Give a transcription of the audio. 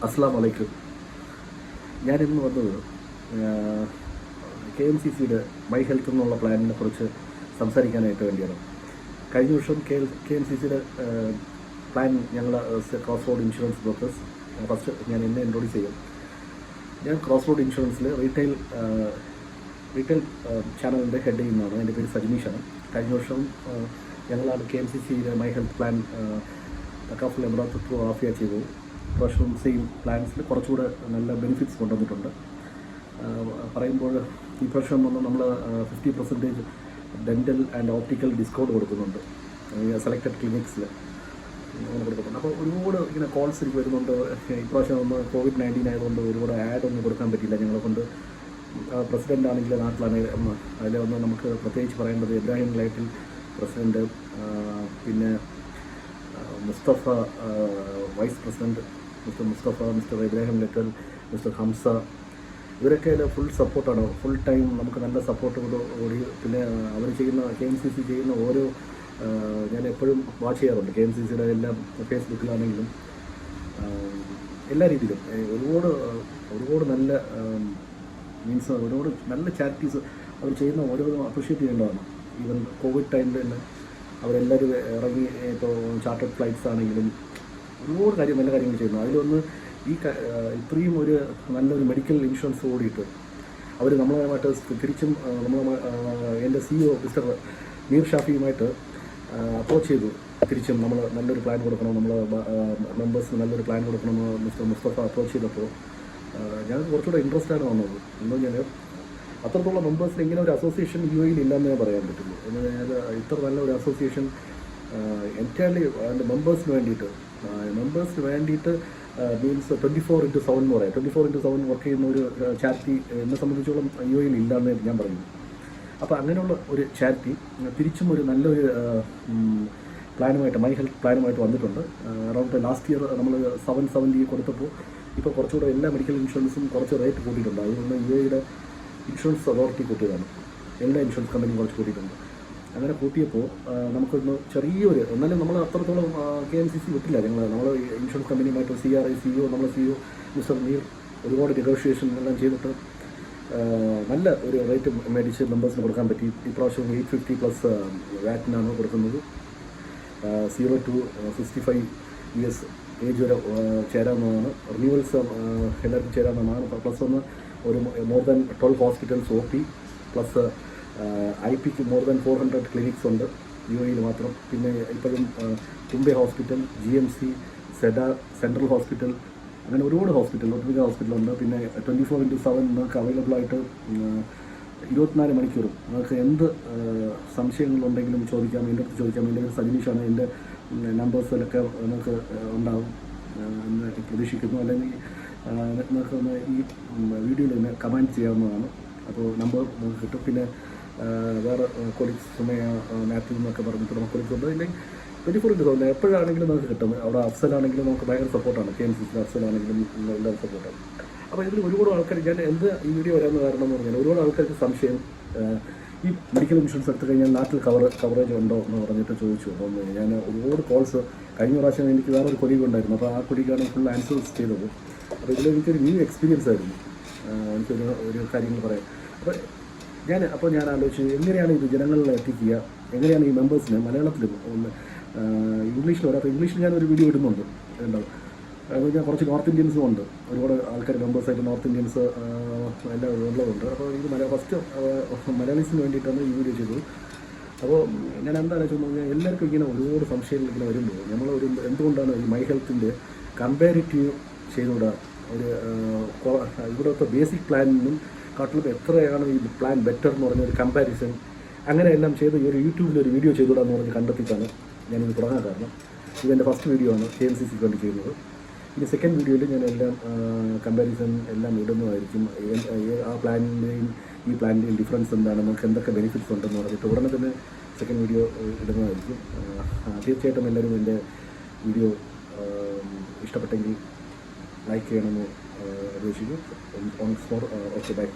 അസ്സലാമു അലൈക്കും. ഞാനിന്ന് വന്നത് KMCCയുടെ മൈ ഹെൽത്ത് എന്നുള്ള പ്ലാനിനെ കുറിച്ച് സംസാരിക്കാനായിട്ട് വേണ്ടിയാണ്. കഴിഞ്ഞ വർഷം KMCCയുടെ പ്ലാൻ ഞങ്ങൾ Cross Road insurance brokers, first ഞാൻ എന്നെ ഇൻട്രോഡ്യൂസ് ചെയ്യും. ഞാൻ ക്രോസ് റോഡ് ഇൻഷുറൻസിൽ റീറ്റെയിൽ ചാനലിൻ്റെ ഹെഡ് ചെയ്യുന്നതാണ്. എൻ്റെ പേര് സജിനീഷാണ്. കഴിഞ്ഞ വർഷം ഞങ്ങളാണ് KMCCയുടെ മൈ ഹെൽത്ത് പ്ലാൻ തക്കാഫുൽ എമറാത്ത് ത്രൂ ആഫിയ ചെയ്തു. പ്രാവശ്യം സെയിം പ്ലാൻസിൽ കുറച്ചുകൂടെ നല്ല ബെനിഫിറ്റ്സ് കൊണ്ടുവന്നിട്ടുണ്ട്. പറയുമ്പോൾ ഈ പ്രാവശ്യം വന്ന് നമ്മൾ 50% ഡെൻ്റൽ ആൻഡ് ഓപ്റ്റിക്കൽ ഡിസ്കൗണ്ട് കൊടുക്കുന്നുണ്ട് സെലക്റ്റഡ് ക്ലിനിക്സിൽ അങ്ങനെ കൊടുക്കുന്നുണ്ട്. അപ്പോൾ ഒരുപാട് ഇങ്ങനെ കോൾസ് എനിക്ക് വരുന്നുണ്ട്. ഇപ്രാവശ്യം ഒന്ന് COVID-19 ആയതുകൊണ്ട് ഒരുപാട് ആഡ് ഒന്നും കൊടുക്കാൻ പറ്റില്ല ഞങ്ങളെ കൊണ്ട്. പ്രസിഡൻ്റ് ആണെങ്കിൽ നാട്ടിലാണെങ്കിൽ അതിൽ ഒന്ന് നമുക്ക് പ്രത്യേകിച്ച് പറയേണ്ടത് ഇബ്രാഹിം ലൈറ്റിൽ പ്രസിഡൻറ്റ്, പിന്നെ Mustafa vice president mister Mustafa, mister Ibrahim ലെറ്റൽ, മിസ്റ്റർ ഹംസ, ഇവരൊക്കെ ഫുൾ സപ്പോർട്ടാണ്. ഫുൾ ടൈം നമുക്ക് നല്ല സപ്പോർട്ട് കൂടി. പിന്നെ അവർ ചെയ്യുന്ന KMCC ചെയ്യുന്ന ഓരോ ഞാൻ എപ്പോഴും വാച്ച് ചെയ്യാറുണ്ട്. KMCCയുടെ എല്ലാം ഫേസ്ബുക്കിലാണെങ്കിലും എല്ലാ രീതിയിലും ഒരുപാട് നല്ല മീൻസ് ഒരുപാട് നല്ല ചാരിറ്റീസ് അവർ ചെയ്യുന്ന ഓരോന്നും അപ്രിഷ്യേറ്റ് ചെയ്യേണ്ടതാണ്. ഈവൻ കോവിഡ് ടൈമിൽ തന്നെ അവരെല്ലാവരും ഇറങ്ങി, ഇപ്പോൾ ചാർട്ടേഡ് ഫ്ലൈറ്റ്സ് ആണെങ്കിലും ഒരുപാട് നല്ല കാര്യങ്ങൾ ചെയ്യുന്നു. അതിലൊന്ന് ഇത്രയും ഒരു നല്ലൊരു മെഡിക്കൽ ഇൻഷുറൻസ് കൂടിയിട്ട് അവർ നമ്മളുമായിട്ട് തിരിച്ചും എൻ്റെ CEO മിസ്റ്റർ മീർ ഷാഫിയുമായിട്ട് അപ്രോച്ച് ചെയ്തു. തിരിച്ചും നമ്മൾ നല്ലൊരു പ്ലാൻ കൊടുക്കണം, നമ്മൾ മെമ്പേഴ്സിന് നല്ലൊരു പ്ലാൻ കൊടുക്കണമെന്ന് മിസ്റ്റർ മുസ്തഫ അപ്രോച്ച് ചെയ്തപ്പോൾ ഞാൻ കുറച്ചുകൂടെ ഇൻട്രസ്റ്റാണ് വന്നത്. എന്ന് പറഞ്ഞാൽ അത്രത്തോളം മെമ്പേഴ്സിന് ഇങ്ങനെ ഒരു അസോസിയേഷൻ UAE ഇല്ലെന്നേ പറയാൻ പറ്റുള്ളൂ. എന്ന് പറഞ്ഞാൽ ഇത്ര നല്ല ഒരു അസോസിയേഷൻ എൻറ്റയർലി അതിൻ്റെ മെമ്പേഴ്സിന് വേണ്ടിയിട്ട് മീൻസ് 24/7 എന്ന് പറയാം. 24/7 വർക്ക് ചെയ്യുന്ന ഒരു ചാരിറ്റി എന്നെ സംബന്ധിച്ചോളം UAE ഇല്ലയെന്ന് ഞാൻ പറയുന്നു. അപ്പോൾ അങ്ങനെയുള്ള ഒരു ചാരിറ്റി തിരിച്ചും ഒരു നല്ലൊരു പ്ലാനുമായിട്ട് മൈ ഹെൽത്ത് പ്ലാനുമായിട്ട് വന്നിട്ടുണ്ട്. അറൗണ്ട് ലാസ്റ്റ് ഇയർ നമ്മൾ 770 കൊടുത്തപ്പോൾ ഇപ്പോൾ കുറച്ചുകൂടെ എല്ലാ മെഡിക്കൽ ഇൻഷുറൻസും കുറച്ച് റേറ്റ് കൂട്ടിയിട്ടുണ്ട്. അതുകൊണ്ട് UAEയുടെ ഇൻഷുറൻസ് അതോറിറ്റി കൂട്ടിയതാണ്. എല്ലാ ഇൻഷുറൻസ് കമ്പനിയും കുറച്ച് കൂട്ടിയിട്ടുണ്ട്. അങ്ങനെ കൂട്ടിയപ്പോൾ നമുക്കൊന്ന് ചെറിയൊരു, എന്നാലും നമ്മൾ അത്രത്തോളം KMCC വിട്ടില്ല. നമ്മൾ ഇൻഷുറൻസ് കമ്പനിയുമായിട്ട് CRI CEO നമ്മുടെ CEO മിസ്റ്റർ മീർ ഒരുപാട് നെഗോഷിയേഷൻ എല്ലാം ചെയ്തിട്ട് നല്ല ഒരു റേറ്റ് മേടിച്ച് മെമ്പേഴ്സിന് കൊടുക്കാൻ പറ്റി. ഇപ്രാവശ്യം 850 പ്ലസ് വാറ്റിനാണ് കൊടുക്കുന്നത്. 0 to 65 years ഏജ് വരെ ചേരാവുന്നതാണ്. റിന്യൂവൽസ് എല്ലാവർക്കും ചേരാവുന്നതാണ്. പ്ലസ് ഒന്ന് ഒരു more than 12 hospitals OP plus IPക്ക് മോർ ദാൻ 400 ക്ലിനിക്സ് ഉണ്ട് UAEയിൽ മാത്രം. പിന്നെ ഇപ്പോഴും തുമ്പെ ഹോസ്പിറ്റൽ, GMC, സെഡ, സെൻട്രൽ ഹോസ്പിറ്റൽ, അങ്ങനെ ഒരുപാട് ഒട്ടുമിക്ക ഹോസ്പിറ്റലുണ്ട്. പിന്നെ 24/7 നിങ്ങൾക്ക് അവൈലബിൾ ആയിട്ട് 24 മണിക്കൂറും നിങ്ങൾക്ക് എന്ത് സംശയങ്ങളുണ്ടെങ്കിലും ചോദിക്കാം, എൻ്റെ അടുത്ത് ചോദിക്കാം. എൻ്റെ പേര് സജിനീഷാണ്. എൻ്റെ നമ്പേഴ്സിലൊക്കെ നിങ്ങൾക്ക് ഉണ്ടാകും എന്ന് പ്രതീക്ഷിക്കുന്നു. അല്ലെങ്കിൽ നിങ്ങൾക്ക് ഒന്ന് ഈ വീഡിയോയിൽ തന്നെ കമൻറ്റ് ചെയ്യാവുന്നതാണ്. അപ്പോൾ നമ്പർ നമുക്ക് കിട്ടും. പിന്നെ വേറെ കൊളീഗ്സ് സുമയ, മാത്യു എന്നൊക്കെ പറഞ്ഞിട്ട് നമുക്ക് കൊളീഗ്സ് ഇല്ലെങ്കിൽ 24/7 എപ്പോഴാണെങ്കിലും നമുക്ക് കിട്ടും. അവിടെ അഫ്സലാണെങ്കിലും നമുക്ക് ഭയങ്കര സപ്പോർട്ടാണ്. KMCC അഫ്സലാണെങ്കിലും എല്ലാവരും സപ്പോർട്ടാണ്. അപ്പോൾ ഇതിൽ ഒരുപാട് ആൾക്കാർ, ഞാൻ ഈ വീഡിയോ വരാമെന്ന് കാരണം എന്ന് പറഞ്ഞാൽ ഒരുപാട് ആൾക്കാർക്ക് സംശയം, ഈ മെഡിക്കൽ ഇൻഷുറൻസ് എടുത്തു കഴിഞ്ഞാൽ നാട്ടിൽ കവറേജ് ഉണ്ടോ എന്ന് പറഞ്ഞിട്ട് ചോദിച്ചു. അപ്പം ഞാൻ ഒരുപാട് കോൾസ് കഴിഞ്ഞ പ്രാവശ്യം എനിക്ക് വേറൊരു കൊലീഗ് ഉണ്ടായിരുന്നു. അപ്പോൾ ആ കൊലീഗാണ് ഫുൾ ആൻസേഴ്സ് ചെയ്തത്. അപ്പോൾ ഇതിലെനിക്കൊരു ന്യൂ എക്സ്പീരിയൻസ് ആയിരുന്നു. എനിക്കൊരു കാര്യങ്ങൾ പറയാം. അപ്പോൾ ഞാൻ ആലോചിച്ചു എങ്ങനെയാണ് ഇത് ജനങ്ങളിൽ എത്തിക്കുക, എങ്ങനെയാണ് ഈ മെമ്പേഴ്സിന് മലയാളത്തിലും ഇംഗ്ലീഷിൽ വരാം. അപ്പോൾ ഇംഗ്ലീഷിൽ ഞാനൊരു വീഡിയോ ഇടുന്നുണ്ട്. ഉണ്ടാവും അതായത് ഞാൻ കുറച്ച് നോർത്ത് ഇന്ത്യൻസും ഉണ്ട്, ഒരുപാട് ആൾക്കാർ മെമ്പേഴ്സായിട്ട് നോർത്ത് ഇന്ത്യൻസ് എല്ലാം ഉള്ളതുണ്ട്. അപ്പോൾ ഇത് ഫസ്റ്റ് മലയാളീസിന് വേണ്ടിയിട്ടാണ് ഈ വീഡിയോ ചെയ്തത്. അപ്പോൾ ഞാൻ എന്താണ് വെച്ചാൽ എല്ലാവർക്കും ഇങ്ങനെ ഒരുപാട് സംശയങ്ങൾ ഇങ്ങനെ വരുമ്പോൾ എന്തുകൊണ്ടാണ് ഈ മൈ ഹെൽത്തിൻ്റെ കമ്പാരിറ്റീവ് ചെയ്തുകൂടാ, ഇവിടുത്തെ ബേസിക് പ്ലാനിനും കാട്ടിലും എത്രയാണ് ഈ പ്ലാൻ ബെറ്റർ എന്ന് പറഞ്ഞൊരു കമ്പാരിസൺ അങ്ങനെയെല്ലാം ചെയ്ത് ഈ ഒരു യൂട്യൂബിൽ ഒരു വീഡിയോ ചെയ്തുകൂടാന്ന് പറഞ്ഞ് കണ്ടെത്തിയിട്ടാണ് ഞാനിത് തുടങ്ങാൻ കാരണം. ഇതെൻ്റെ ഫസ്റ്റ് വീഡിയോ ആണ് KMCCക്ക് വേണ്ടി ചെയ്യുന്നത്. ഇനി സെക്കൻഡ് വീഡിയോയിൽ ഞാൻ എല്ലാം കമ്പാരിസൺ എല്ലാം ഇടുന്നതായിരിക്കും. ആ പ്ലാനിൻ്റെയും ഈ പ്ലാനിൻ്റെയും ഡിഫറൻസ് എന്താണ്, നമുക്ക് എന്തൊക്കെ ബെനിഫിറ്റ്സ് ഉണ്ടെന്ന് പറഞ്ഞിട്ട് ഉടനെ തന്നെ സെക്കൻഡ് വീഡിയോ ഇടുന്നതായിരിക്കും. തീർച്ചയായിട്ടും എല്ലാവരും എൻ്റെ വീഡിയോ ഇഷ്ടപ്പെട്ടെങ്കിൽ ലൈക്ക് ചെയ്യണമെന്ന് അപേക്ഷിക്കും. Okay, by.